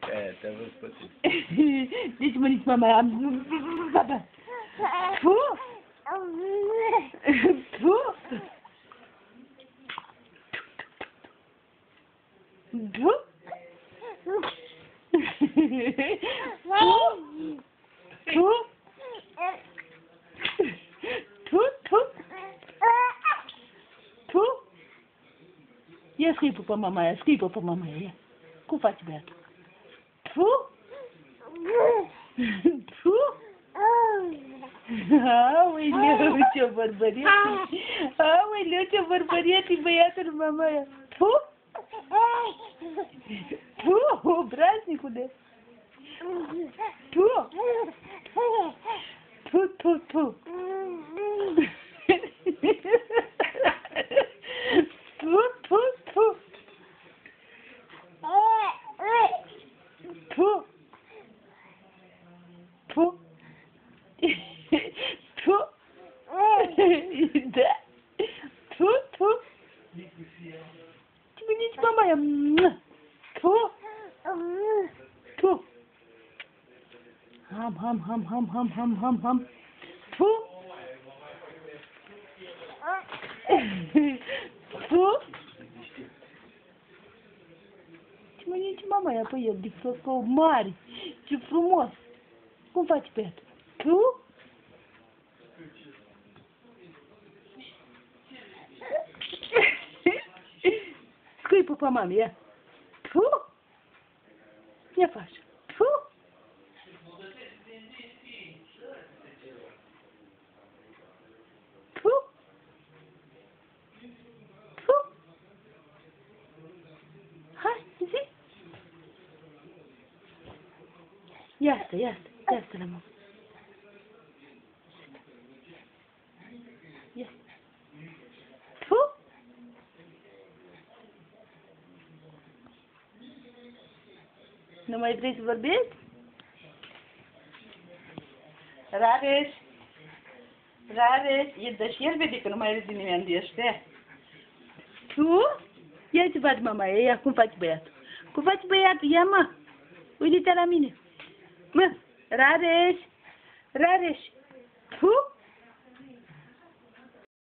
É, até você. Deixa-me nisso, mamãe. Tu? Tu? Tu? Tu? E a scripa para mamãe? Como faz, Beto? Tu? Tu? Olha, barbarete. Olha, barbarete, beiata de mamãe. Tu? Tu? O braço, né? Tu? Tu? Tu? Tu? Tu? Tu? Tu? Tu? Tu? Que bonito, mamãe. Tu? Tu? Ham. Tu? Tu? Que bonito, mamãe. Apoi eu dic că mare. Ce frumos. Cum faci, Petru? Tu? Scuipă pe mami, ia. Tu? Ia faci. Tu? Tu? Tu? Hai, zi. Ia stă la mama. Ia. Tu? Nu mai vrei să vorbești? Rareș, e de și el vede că nu mai râde nimeni de ăștia. Tu? Ia ce faci, mama, ia cum faci băiatul? Cum faci băiatul? Ia, mă, uite-te la mine. Mă, Rareș, tu?